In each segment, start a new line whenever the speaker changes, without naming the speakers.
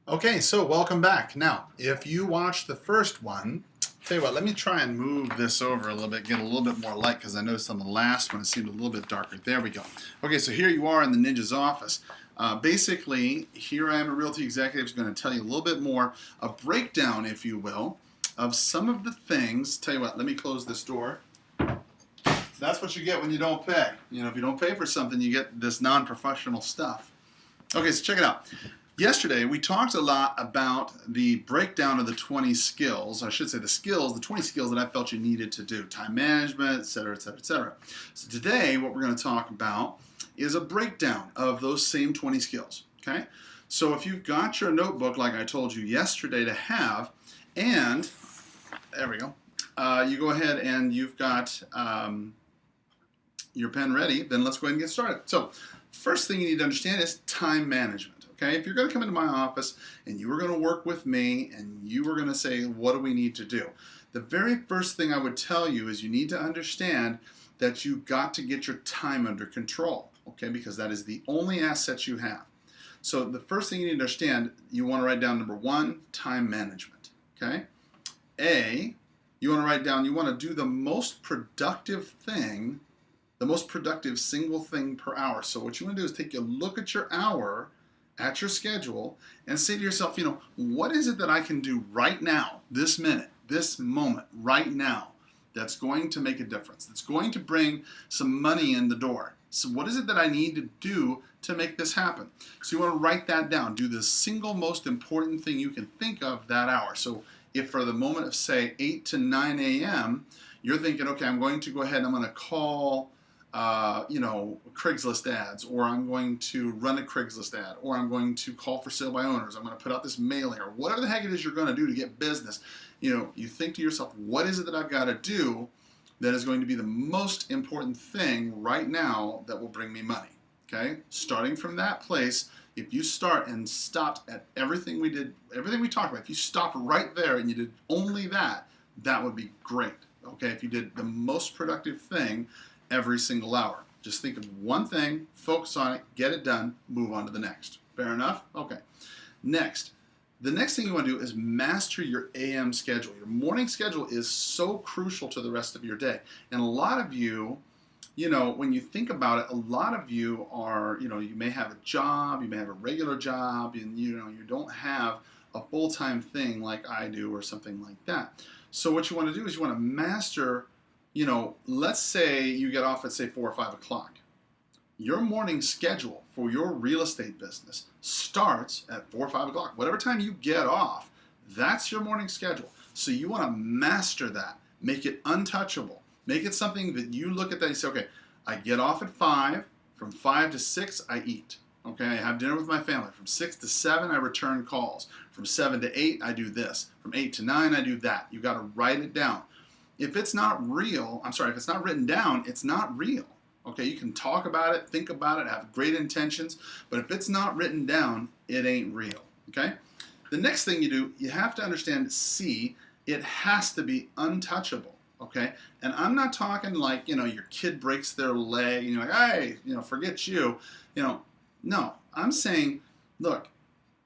Okay, so welcome back. Now, if you watched the first one, tell you what, let me try and move this over a little bit, get a little bit more light, because I noticed on the last one it seemed a little bit darker. There we go. Okay, so here you are in the Ninja's office. Basically, here I am, a realty executive, is going to tell you a little bit more, a breakdown, if you will, of some of the things. Tell you what, let me close this door. That's what you get when you don't pay. You know, if you don't pay for something, you get this non-professional stuff. Okay, so check it out. Yesterday, we talked a lot about the breakdown of the 20 skills. I should say the 20 skills that I felt you needed to do. Time management, et cetera, et cetera, et cetera. So today, what we're going to talk about is a breakdown of those same 20 skills, okay? So if you've got your notebook, like I told you yesterday to have, and, there we go, you go ahead and you've got your pen ready, then let's go ahead and get started. So, first thing you need to understand is time management. Okay, if you're going to come into my office and you were going to work with me and you were going to say, what do we need to do? The very first thing I would tell you is you need to understand that you've got to get your time under control, okay, because that is the only asset you have. So the first thing you need to understand, you want to write down number one, time management, okay? You want to write down, you want to do the most productive thing, the most productive single thing per hour. So what you want to do is take a look at your hour, at your schedule, and say to yourself, you know, what is it that I can do right now, this minute, this moment, right now, that's going to make a difference, that's going to bring some money in the door? So what is it that I need to do to make this happen? So you want to write that down. Do the single most important thing you can think of that hour. So if for the moment of, say, 8 to 9 a.m., you're thinking, okay, I'm going to go ahead and I'm going to call Craigslist ads, or I'm going to run a Craigslist ad, or I'm going to call for sale by owners, I'm going to put out this mailing, or whatever the heck it is you're going to do to get business. You know, you think to yourself, what is it that I've got to do that is going to be the most important thing right now that will bring me money? Okay, starting from that place, if you start and stopped at everything we did, everything we talked about, if you stopped right there and you did only that, that would be great. Okay, if you did the most productive thing every single hour. Just think of one thing, focus on it, get it done, move on to the next. Fair enough? Okay. Next, the next thing you want to do is master your AM schedule. Your morning schedule is so crucial to the rest of your day. And a lot of you, you know, when you think about it, a lot of you are, you know, you may have a job, you may have a regular job, and you know, you don't have a full-time thing like I do or something like that. So what you want to do is you want to master, you know, let's say you get off at, say, 4 or 5 o'clock. Your morning schedule for your real estate business starts at 4 or 5 o'clock. Whatever time you get off, that's your morning schedule. So you want to master that. Make it untouchable. Make it something that you look at that and say, okay, I get off at 5. From 5 to 6, I eat. Okay, I have dinner with my family. From 6 to 7, I return calls. From 7 to 8, I do this. From 8 to 9, I do that. You got to write it down. If it's not real, if it's not written down, it's not real. Okay, you can talk about it, think about it, have great intentions, but if it's not written down, it ain't real. Okay? The next thing you do, you have to understand C, it has to be untouchable. Okay? And I'm not talking like, you know, your kid breaks their leg and you're like, hey, you know, forget you. You know, no, I'm saying, look,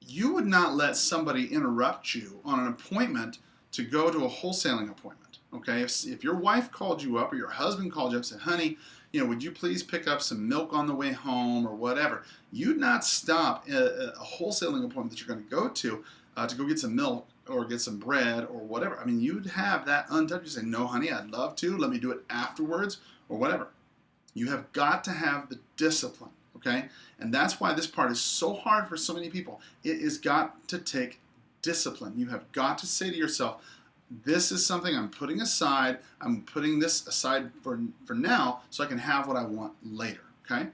you would not let somebody interrupt you on an appointment to go to a wholesaling appointment. Okay, if your wife called you up or your husband called you up and said, honey, you know, would you please pick up some milk on the way home or whatever, you'd not stop a wholesaling appointment that you're going to go get some milk or get some bread or whatever. I mean, you'd have that untouched. You say, no, honey, I'd love to. Let me do it afterwards or whatever. You have got to have the discipline, okay? And that's why this part is so hard for so many people. It has got to take discipline. You have got to say to yourself, this is something I'm putting aside. I'm putting this aside for now so I can have what I want later, okay?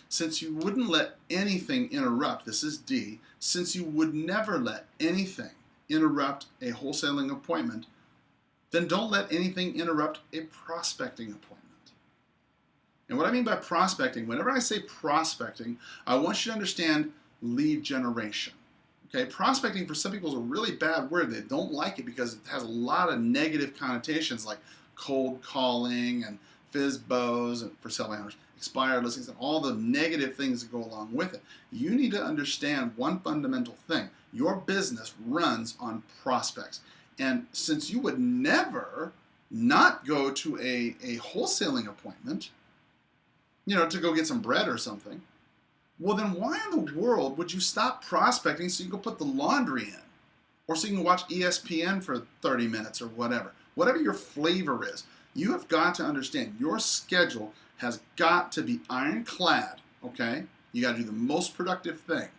Since you wouldn't let anything interrupt, this is D, since you would never let anything interrupt a wholesaling appointment, then don't let anything interrupt a prospecting appointment. And what I mean by prospecting, whenever I say prospecting, I want you to understand lead generation. Okay, prospecting for some people is a really bad word. They don't like it because it has a lot of negative connotations like cold calling and FISBOs for sale by owners, expired listings, and all the negative things that go along with it. You need to understand one fundamental thing. Your business runs on prospects. And since you would never not go to a wholesaling appointment, to go get some bread or something, well then why in the world would you stop prospecting so you can put the laundry in? Or so you can watch ESPN for 30 minutes or whatever. Whatever your flavor is, you have got to understand your schedule has got to be ironclad, okay? You got to do the most productive thing.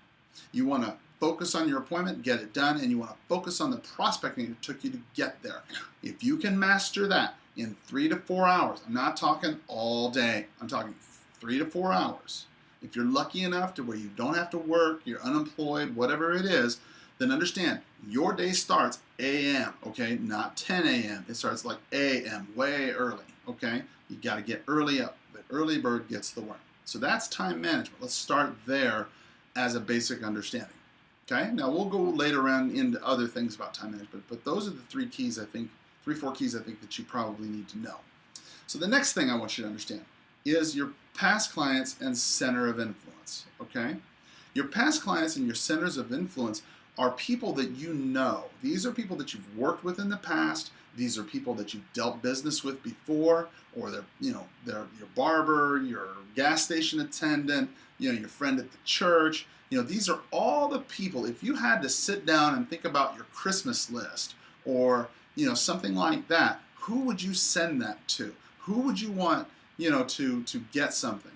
You want to focus on your appointment, get it done, and you want to focus on the prospecting it took you to get there. If you can master that in 3 to 4 hours, I'm not talking all day, I'm talking 3 to 4 hours. If you're lucky enough to where you don't have to work, you're unemployed, whatever it is, then understand your day starts a.m., okay? Not 10 a.m. It starts like a.m., way early, okay? You got to get early up. The early bird gets the worm. So that's time management. Let's start there as a basic understanding, okay? Now we'll go later on into other things about time management, but those are the 4 keys I think that you probably need to know. So the next thing I want you to understand is your past clients and center of influence, okay? Your past clients and your centers of influence are people that you know. These are people that you've worked with in the past. These are people that you've dealt business with before, or they're your barber, your gas station attendant, your friend at the church. These are all the people. If you had to sit down and think about your Christmas list or something like that, who would you send that to? Who would you want to get something?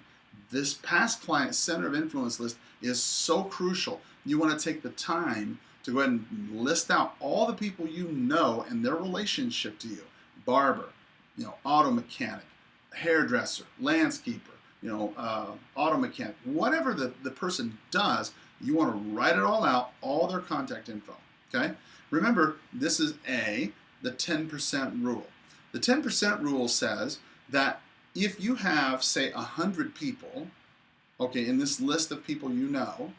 This past client center of influence list is so crucial. You want to take the time to go ahead and list out all the people you know and their relationship to you. Barber, auto mechanic, hairdresser, landscaper, auto mechanic, whatever the person does, you want to write it all out, all their contact info, okay? Remember, this is the 10% rule. The 10% rule says that if you have, say, 100 people, okay, in this list of people you know,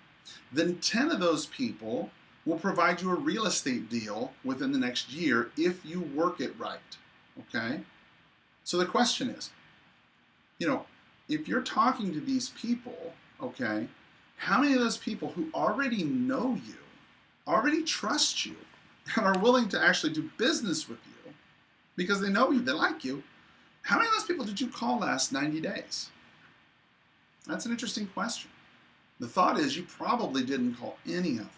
then 10 of those people will provide you a real estate deal within the next year if you work it right, okay? So the question is, if you're talking to these people, okay, how many of those people who already know you, already trust you, and are willing to actually do business with you because they know you, they like you, how many of those people did you call last 90 days? That's an interesting question. The thought is you probably didn't call any of them.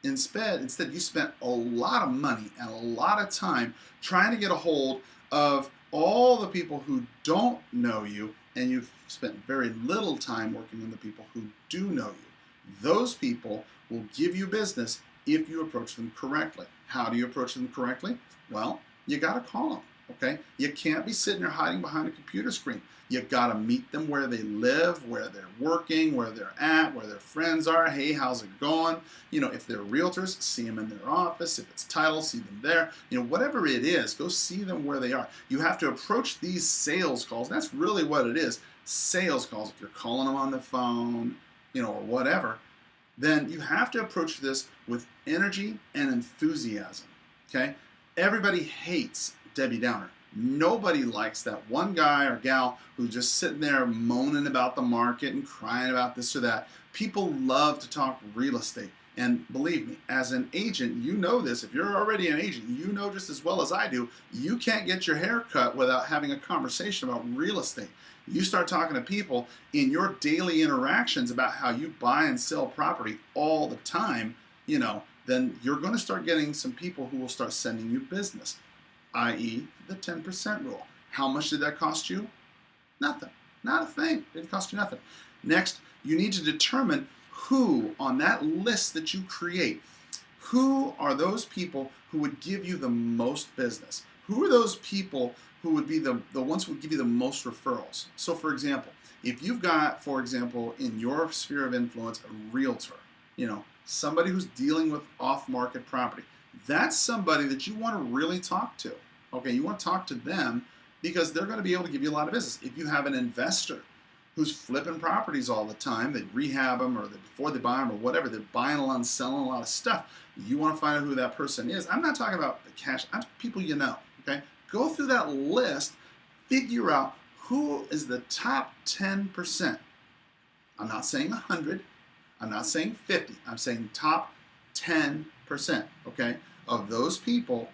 Instead, you spent a lot of money and a lot of time trying to get a hold of all the people who don't know you, and you've spent very little time working on the people who do know you. Those people will give you business if you approach them correctly. How do you approach them correctly? Well, you got to call them. Okay? You can't be sitting there hiding behind a computer screen. You got to meet them where they live, where they're working, where they're at, where their friends are. Hey, how's it going? If they're realtors, see them in their office. If it's title, see them there. Whatever it is, go see them where they are. You have to approach these sales calls. That's really what it is. Sales calls. If you're calling them on the phone, or whatever, then you have to approach this with energy and enthusiasm. Okay? Everybody hates Debbie Downer. Nobody likes that one guy or gal who's just sitting there moaning about the market and crying about this or that. People love to talk real estate. And believe me, as an agent, you know this. If you're already an agent, you know just as well as I do, you can't get your hair cut without having a conversation about real estate. You start talking to people in your daily interactions about how you buy and sell property all the time, then you're going to start getting some people who will start sending you business, i.e. the 10% rule. How much did that cost you? Nothing. Not a thing. It didn't cost you nothing. Next, you need to determine who on that list that you create, who are those people who would give you the most business? Who are those people who would be the ones who would give you the most referrals? So for example, if you've got, for example, in your sphere of influence, a realtor, somebody who's dealing with off-market property, that's somebody that you want to really talk to. Okay, you want to talk to them because they're going to be able to give you a lot of business. If you have an investor who's flipping properties all the time, they rehab them or before they buy them or whatever, they're buying a lot and selling a lot of stuff, you want to find out who that person is. I'm not talking about the cash, I'm talking people you know. Okay, go through that list, figure out Who is the top 10%? I'm not saying 100. I'm not saying 50. I'm saying top 10%, okay, of those people.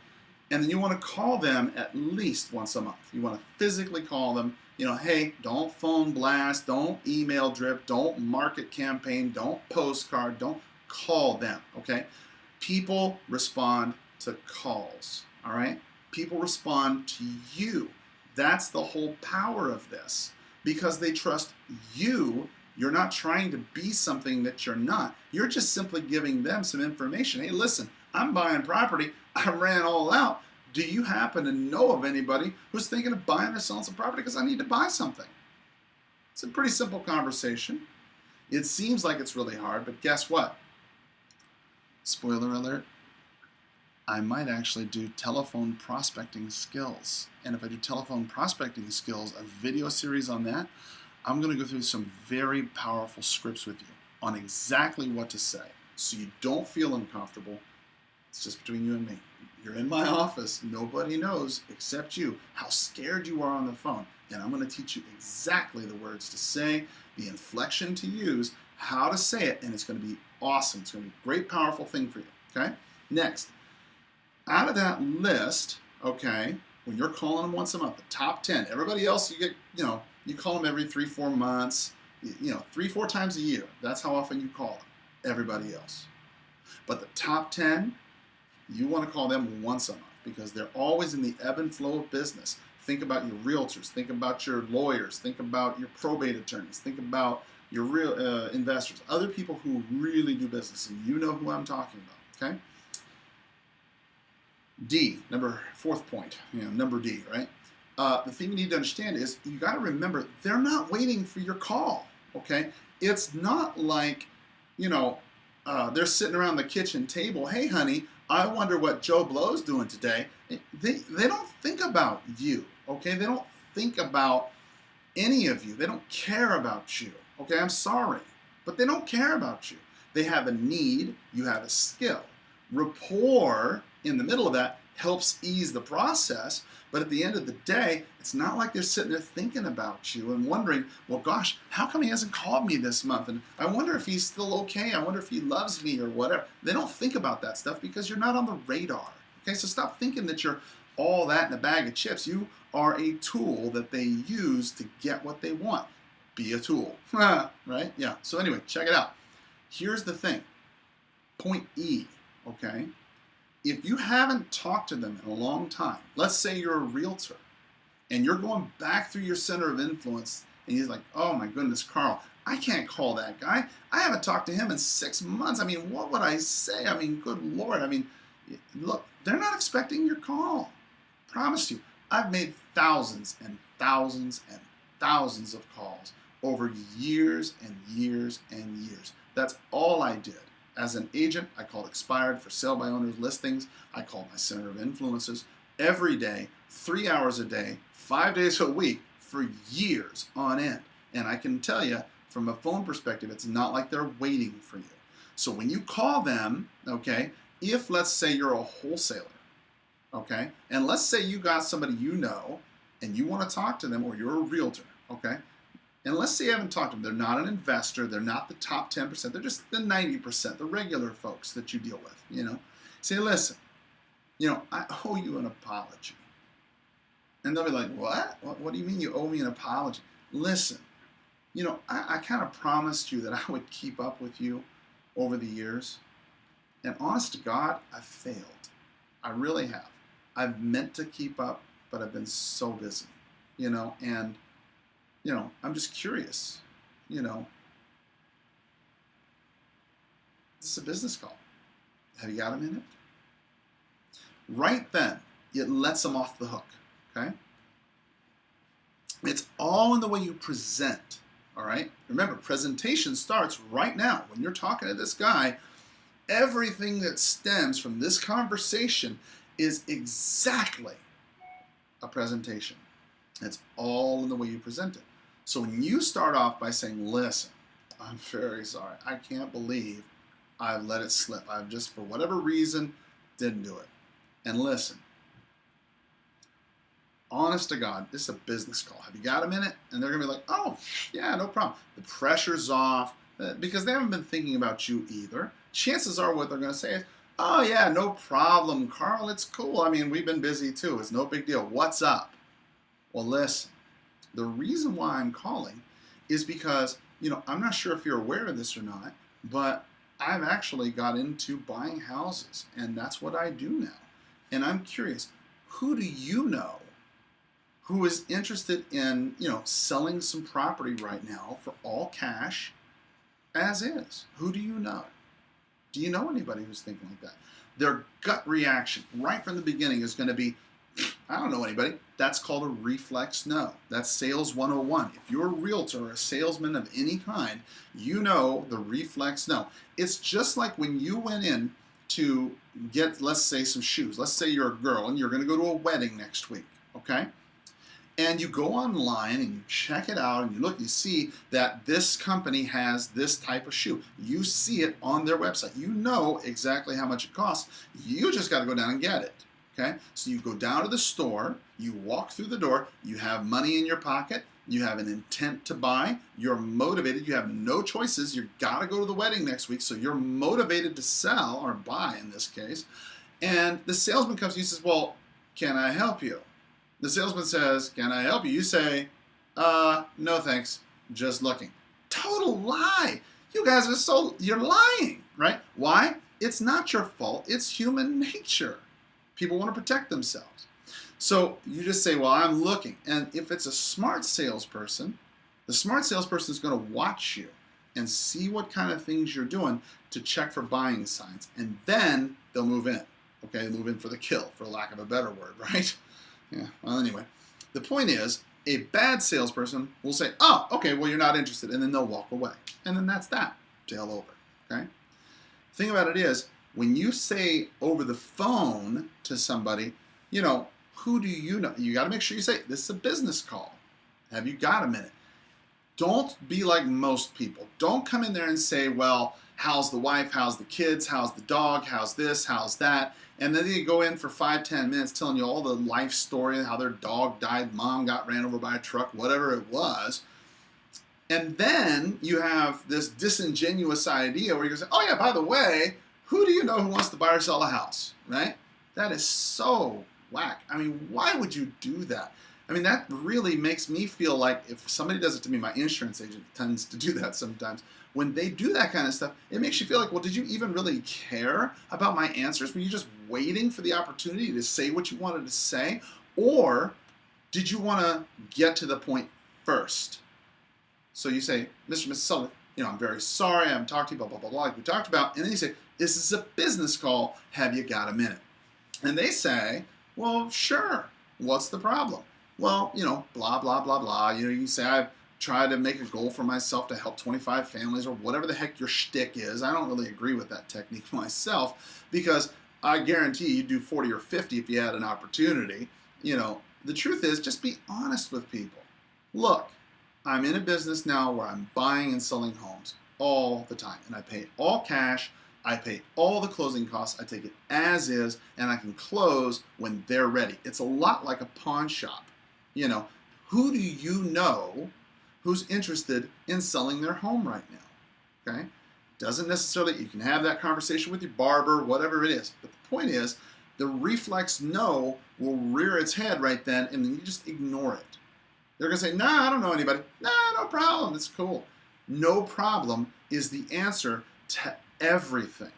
And then you want to call them at least once a month. You want to physically call them. You know, hey, don't phone blast, don't email drip, don't market campaign, don't postcard, don't call them, okay? People respond to calls, all right? People respond to you. That's the whole power of this, because they trust you. You're not trying to be something that you're not. You're just simply giving them some information. Hey, listen, I'm buying property. I ran all out. Do you happen to know of anybody who's thinking of buying or selling some property because I need to buy something? It's a pretty simple conversation. It seems like it's really hard, but guess what? Spoiler alert, I might actually do telephone prospecting skills. And if I do telephone prospecting skills, a video series on that, I'm going to go through some very powerful scripts with you on exactly what to say so you don't feel uncomfortable. It's just between you and me. You're in my office. Nobody knows except you how scared you are on the phone. And I'm going to teach you exactly the words to say, the inflection to use, how to say it, and it's going to be awesome. It's going to be a great, powerful thing for you. Okay? Next, out of that list, okay, when you're calling them once a month, the top 10, everybody else, you get, you know, you call them every 3-4 months, you know, 3-4 times a year. That's how often you call them, everybody else. But the top 10, you want to call them once a month because they're always in the ebb and flow of business. Think about your realtors. Think about your lawyers. Think about your probate attorneys. Think about your real investors, other people who really do business, and you know who I'm talking about, okay? D, fourth point, you know, number D, right? The thing you need to understand is you got to remember they're not waiting for your call, okay? It's not like, you know, they're sitting around the kitchen table. Hey, honey, I wonder what Joe Blow's doing today. They don't think about you, okay? They don't think about any of you. They don't care about you, okay? I'm sorry, but they don't care about you. They have a need. You have a skill. Rapport in the middle of that helps ease the process, but at the end of the day, it's not like they're sitting there thinking about you and wondering, well, gosh, how come he hasn't called me this month? And I wonder if he's still okay. I wonder if he loves me or whatever. They don't think about that stuff because you're not on the radar. Okay, so stop thinking that you're all that in a bag of chips. You are a tool that they use to get what they want. Be a tool, right? Yeah, so anyway, check it out. Here's the thing. Point E, okay? If you haven't talked to them in a long time, let's say you're a realtor, and you're going back through your center of influence, and he's like, oh my goodness, Carl, I can't call that guy. I haven't talked to him in 6 months. I mean, what would I say? I mean, good Lord. I mean, look, they're not expecting your call. Promise you. I've made thousands and thousands and thousands of calls over years and years and years. That's all I did. As an agent, I called expired for sale by owners listings. I called my center of influences every day, 3 hours a day, 5 days a week for years on end. And I can tell you, from a phone perspective, it's not like they're waiting for you. So when you call them, okay, if let's say you're a wholesaler, okay, and let's say you got somebody you know and you want to talk to them, or you're a realtor, okay, and let's say you haven't talked to them. They're not an investor. They're not the top 10%. They're just the 90%, the regular folks that you deal with, you know. Say, listen, you know, I owe you an apology. And they'll be like, what? What do you mean you owe me an apology? Listen, you know, I kind of promised you that I would keep up with you over the years. And honest to God, I've failed. I really have. I've meant to keep up, but I've been so busy, you know, and you know, I'm just curious, you know, this is a business call. Have you got a minute? Right then, it lets them off the hook, okay? It's all in the way you present, all right? Remember, presentation starts right now. When you're talking to this guy, everything that stems from this conversation is exactly a presentation. It's all in the way you present it. So when you start off by saying, listen, I'm very sorry. I can't believe I've let it slip. I've just, for whatever reason, didn't do it. And listen, honest to God, this is a business call. Have you got a minute? And they're going to be like, oh, yeah, no problem. The pressure's off because they haven't been thinking about you either. Chances are what they're going to say is, oh, yeah, no problem, Carl. It's cool. I mean, we've been busy too. It's no big deal. What's up? Well, listen, the reason why I'm calling is because, I'm not sure if you're aware of this or not, but I've actually got into buying houses, and that's what I do now. And I'm curious, who do you know who is interested in, selling some property right now for all cash as is? Who do you know? Do you know anybody who's thinking like that? Their gut reaction right from the beginning is going to be, I don't know anybody. That's called a reflex no. That's sales 101. If you're a realtor or a salesman of any kind, you know the reflex no. It's just like when you went in to get, let's say, some shoes. Let's say you're a girl and you're going to go to a wedding next week, okay? And you go online and you check it out and you look, you see that this company has this type of shoe. You see it on their website. You know exactly how much it costs. You just got to go down and get it. Okay? So you go down to the store, you walk through the door, you have money in your pocket, you have an intent to buy, you're motivated, you have no choices, you got to go to the wedding next week, so you're motivated to sell, or buy in this case, and the salesman comes to you and says, well, can I help you? The salesman says, can I help you? You say, no thanks, just looking. Total lie. You guys are you're lying, right? Why? It's not your fault, it's human nature. People want to protect themselves. So you just say, well, I'm looking. And if it's a smart salesperson, the smart salesperson is going to watch you and see what kind of things you're doing to check for buying signs. And then they'll move in. Okay, move in for the kill, for lack of a better word, right? Yeah, well, anyway. The point is, a bad salesperson will say, oh, okay, well, you're not interested. And then they'll walk away. And then that's that. Tale over. Okay? The thing about it is, when you say over the phone to somebody, who do you know? You got to make sure you say, this is a business call. Have you got a minute? Don't be like most people. Don't come in there and say, well, how's the wife? How's the kids? How's the dog? How's this? How's that? And then you go in for 5-10 minutes telling you all the life story, how their dog died, mom got ran over by a truck, whatever it was. And then you have this disingenuous idea where you say, oh yeah, by the way, who do you know who wants to buy or sell a house, right? That is so whack. I mean, why would you do that? I mean, that really makes me feel like if somebody does it to me, my insurance agent tends to do that sometimes. When they do that kind of stuff, it makes you feel like, well, did you even really care about my answers? Were you just waiting for the opportunity to say what you wanted to say? Or did you want to get to the point first? So you say, Mr. and Mrs. Sullivan, I'm very sorry, I haven't talked to you, blah, blah, blah, blah, like we talked about. And then you say, this is a business call, have you got a minute? And they say, well, sure, what's the problem? Well, blah, blah, blah, blah. You say, I've tried to make a goal for myself to help 25 families or whatever the heck your shtick is. I don't really agree with that technique myself because I guarantee you'd do 40 or 50 if you had an opportunity. The truth is, just be honest with people. Look, I'm in a business now where I'm buying and selling homes all the time, and I pay all cash. I pay all the closing costs. I take it as is, and I can close when they're ready. It's a lot like a pawn shop. Who do you know who's interested in selling their home right now? Okay? Doesn't necessarily, you can have that conversation with your barber, whatever it is. But the point is, the reflex no will rear its head right then, and then you just ignore it. They're going to say, nah, I don't know anybody. Nah, no problem. It's cool. No problem is the answer to everything.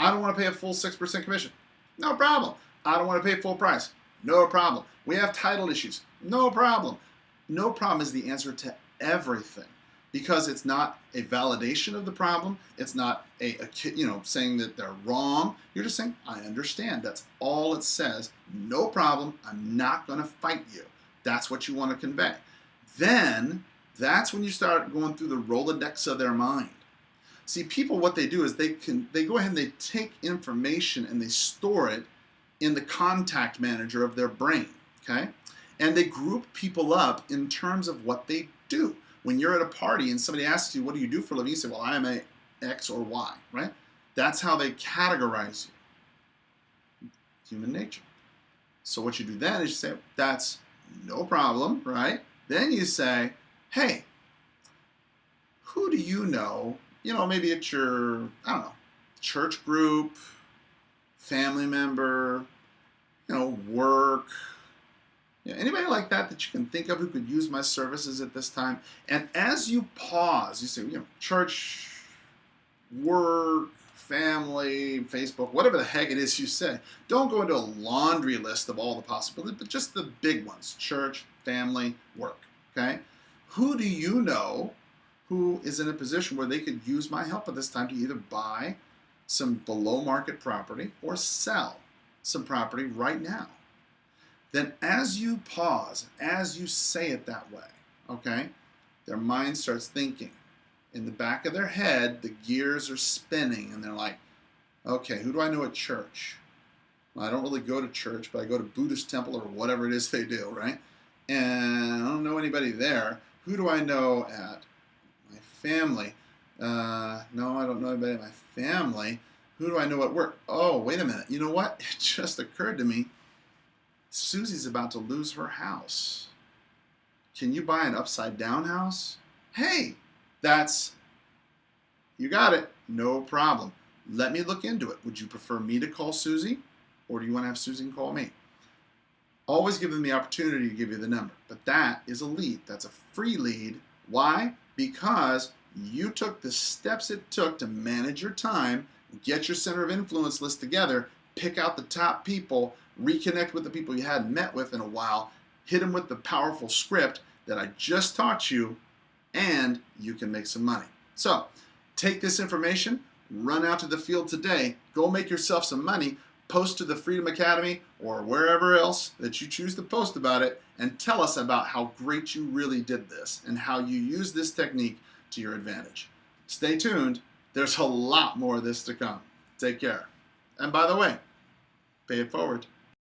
I don't want to pay a full 6% commission. No problem. I don't want to pay full price. No problem. We have title issues. No problem. No problem is the answer to everything because it's not a validation of the problem. It's not saying that they're wrong. You're just saying, I understand. That's all it says. No problem. I'm not going to fight you. That's what you want to convey. Then that's when you start going through the Rolodex of their mind. See, people, what they do is they go ahead and they take information and they store it in the contact manager of their brain, okay? And they group people up in terms of what they do. When you're at a party and somebody asks you, what do you do for a living? You say, well, I am a X or Y, right? That's how they categorize you. Human nature. So what you do then is you say, that's no problem, right? Then you say, hey, who do you know? Maybe it's your, I don't know, church group, family member, work, anybody like that you can think of who could use my services at this time. And as you pause, you say, church, work, family, Facebook, whatever the heck it is you say. Don't go into a laundry list of all the possibilities, but just the big ones: church, family, work. Okay? Who do you know who is in a position where they could use my help at this time to either buy some below market property or sell some property right now? Then as you pause, as you say it that way, okay, their mind starts thinking. In the back of their head, the gears are spinning, and they're like, okay, who do I know at church? Well, I don't really go to church, but I go to Buddhist temple or whatever it is they do, right? And I don't know anybody there. Who do I know at my family? No, I don't know anybody at my family. Who do I know at work? Oh, wait a minute. You know what? It just occurred to me. Susie's about to lose her house. Can you buy an upside down house? Hey, you got it. No problem. Let me look into it. Would you prefer me to call Susie, or do you want to have Susie call me? Always give them the opportunity to give you the number. But that is a lead. That's a free lead. Why? Because you took the steps it took to manage your time, get your center of influence list together, pick out the top people, reconnect with the people you hadn't met with in a while, hit them with the powerful script that I just taught you, and you can make some money. So take this information, run out to the field today, go make yourself some money, post to the Freedom Academy or wherever else that you choose to post about it, and tell us about how great you really did this and how you use this technique to your advantage. Stay tuned. There's a lot more of this to come. Take care. And by the way, pay it forward.